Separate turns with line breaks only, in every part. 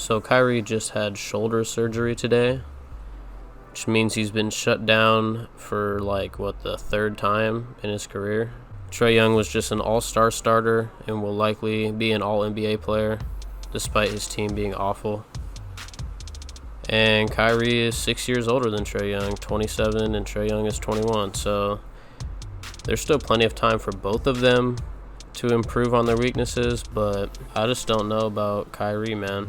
So Kyrie just had shoulder surgery today, which means he's been shut down for the third time in his career. Trae Young was just an all-star starter and will likely be an all-NBA player, despite his team being awful. And Kyrie is 6 years older than Trae Young, 27, and Trae Young is 21. So there's still plenty of time for both of them to improve on their weaknesses, but I just don't know about Kyrie, man.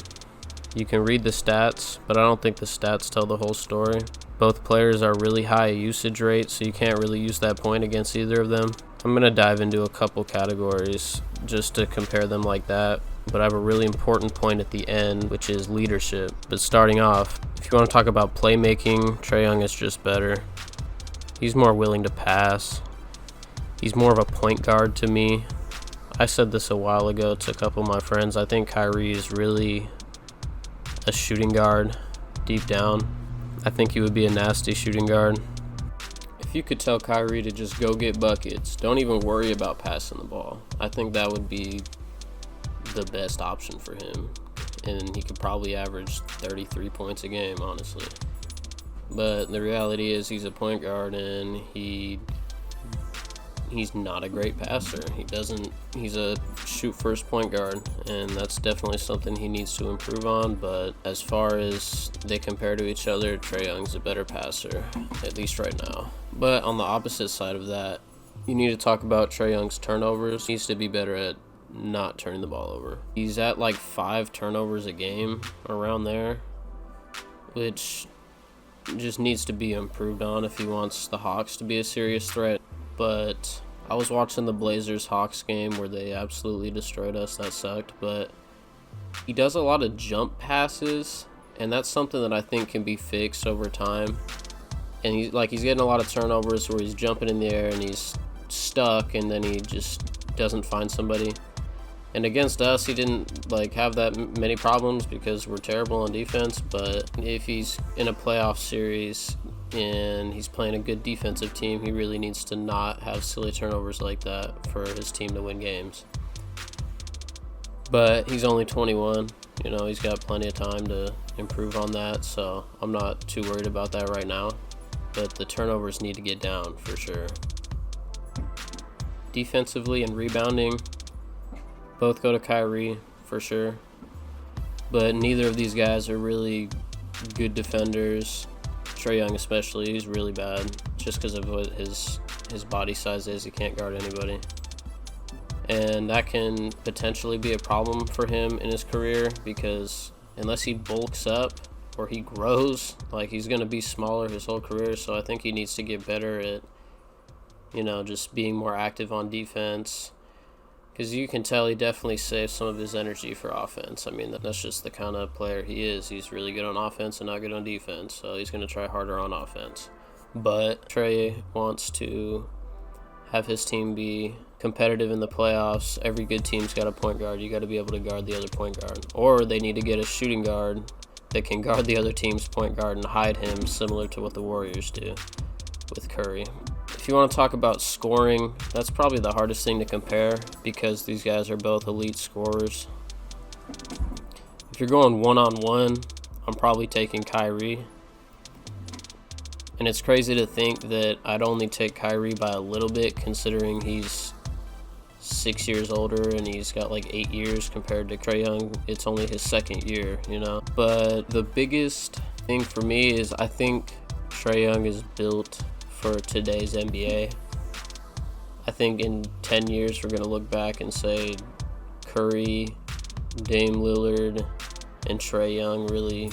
You can read the stats, but I don't think the stats tell the whole story. Both players are really high usage rates, so you can't really use that point against either of them. I'm going to dive into a couple categories just to compare them like that, but I have a really important point at the end, which is leadership. But starting off, if you want to talk about playmaking, Trae Young is just better. He's more willing to pass. He's more of a point guard to me. I said this a while ago to a couple of my friends. I think Kyrie is really a shooting guard deep down. I think he would be a nasty shooting guard. If you could tell Kyrie to just go get buckets, don't even worry about passing the ball, I think that would be the best option for him. And he could probably average 33 points a game, honestly. But the reality is he's a point guard and he's not a great passer. He's a shoot first point guard, and that's definitely something he needs to improve on. But as far as they compare to each other, Trae Young's a better passer, at least right now. But on the opposite side of that, you need to talk about Trae Young's turnovers. He needs to be better at not turning the ball over. He's at 5 turnovers a game, around there, which just needs to be improved on if he wants the Hawks to be a serious threat. But I was watching the Blazers-Hawks game where they absolutely destroyed us. That sucked. But he does a lot of jump passes, and that's something that I think can be fixed over time. And he's getting a lot of turnovers where he's jumping in the air and he's stuck, and then he just doesn't find somebody. And against us, he didn't have that many problems because we're terrible on defense. But if he's in a playoff series and he's playing a good defensive team, he really needs to not have silly turnovers like that for his team to win games. But he's only 21. He's got plenty of time to improve on that, so I'm not too worried about that right now. But the turnovers need to get down for sure. Defensively and rebounding, both go to Kyrie for sure. But neither of these guys are really good defenders. Trae Young especially, he's really bad just because of what his body size is. He can't guard anybody. And that can potentially be a problem for him in his career because unless he bulks up or he grows, he's going to be smaller his whole career. So I think he needs to get better at, just being more active on defense. Because you can tell he definitely saves some of his energy for offense. I mean, that's just the kind of player he is. He's really good on offense and not good on defense, so he's going to try harder on offense. But Trae wants to have his team be competitive in the playoffs. Every good team's got a point guard. You got to be able to guard the other point guard. Or they need to get a shooting guard that can guard the other team's point guard and hide him, similar to what the Warriors do with Curry. If you want to talk about scoring, that's probably the hardest thing to compare because these guys are both elite scorers. If you're going one-on-one, I'm probably taking Kyrie. And it's crazy to think that I'd only take Kyrie by a little bit considering he's 6 years older and he's got 8 years compared to Trae Young. It's only his second year, But the biggest thing for me is I think Trae Young is built for today's NBA. I think in 10 years we're going to look back and say Curry, Dame Lillard, and Trae Young really,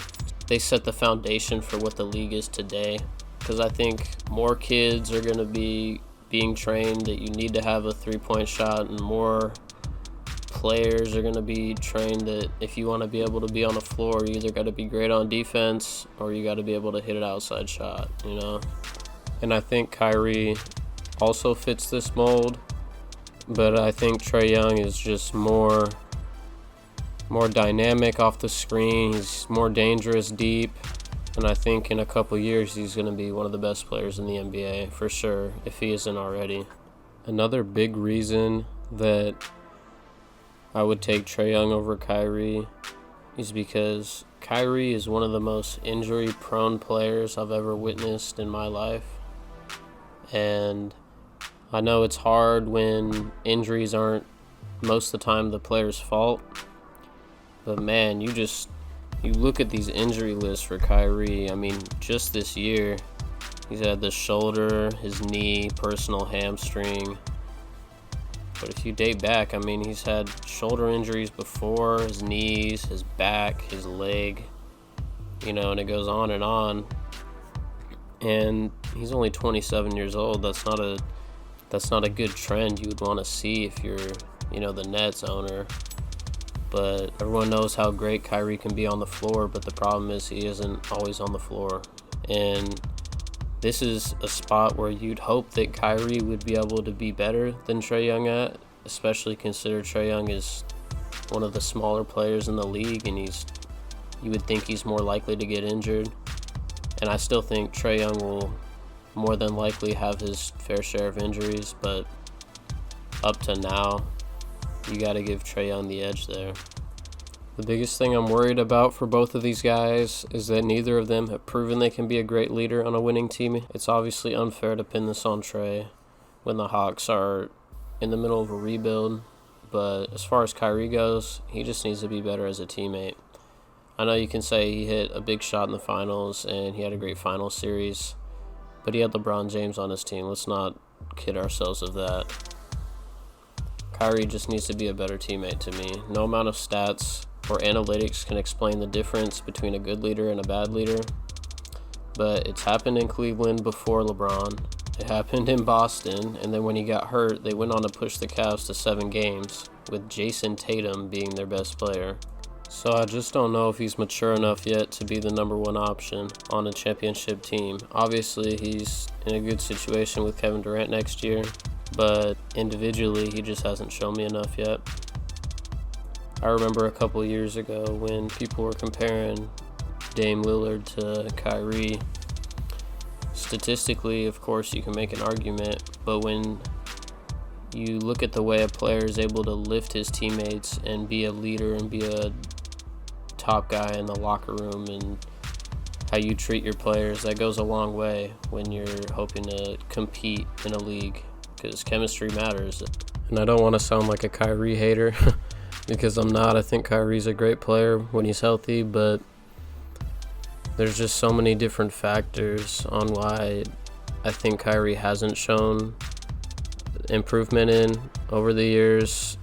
they set the foundation for what the league is today. Because I think more kids are going to be being trained that you need to have a three-point shot, and more players are going to be trained that if you want to be able to be on the floor, you either got to be great on defense or you got to be able to hit an outside shot, And I think Kyrie also fits this mold, but I think Trae Young is just more dynamic off the screen. He's more dangerous deep, and I think in a couple years he's going to be one of the best players in the NBA for sure, if he isn't already. Another big reason that I would take Trae Young over Kyrie is because Kyrie is one of the most injury-prone players I've ever witnessed in my life. And I know it's hard when injuries aren't most of the time the player's fault. But man, you look at these injury lists for Kyrie. I mean, just this year, he's had the shoulder, his knee, personal hamstring. But if you date back, I mean, he's had shoulder injuries before, his knees, his back, his leg, and it goes on and on. And he's only 27 years old. That's not a good trend you would want to see if you're, the Nets owner. But everyone knows how great Kyrie can be on the floor, but the problem is he isn't always on the floor. And this is a spot where you'd hope that Kyrie would be able to be better than Trae Young at, especially consider Trae Young is one of the smaller players in the league, and you would think he's more likely to get injured. And I still think Trae Young will more than likely have his fair share of injuries, but up to now, you got to give Trae Young the edge there. The biggest thing I'm worried about for both of these guys is that neither of them have proven they can be a great leader on a winning team. It's obviously unfair to pin this on Trae when the Hawks are in the middle of a rebuild, but as far as Kyrie goes, he just needs to be better as a teammate. I know you can say he hit a big shot in the finals and he had a great final series, but he had LeBron James on his team. Let's not kid ourselves of that. Kyrie just needs to be a better teammate to me. No amount of stats or analytics can explain the difference between a good leader and a bad leader, but it's happened in Cleveland before LeBron. It happened in Boston, and then when he got hurt, they went on to push the Cavs to 7 games, with Jason Tatum being their best player. So I just don't know if he's mature enough yet to be the number one option on a championship team. Obviously, he's in a good situation with Kevin Durant next year, but individually, he just hasn't shown me enough yet. I remember a couple years ago when people were comparing Dame Lillard to Kyrie. Statistically, of course, you can make an argument, but when you look at the way a player is able to lift his teammates and be a leader and be a top guy in the locker room and how you treat your players, that goes a long way when you're hoping to compete in a league, because chemistry matters. And I don't want to sound like a Kyrie hater because I'm not. I think Kyrie's a great player when he's healthy, but there's just so many different factors on why I think Kyrie hasn't shown improvement in over the years,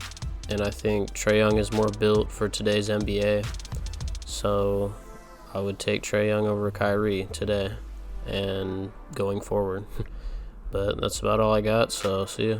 and I think Trae Young is more built for today's NBA. So I would take Trae Young over Kyrie today and going forward. But that's about all I got, so see ya.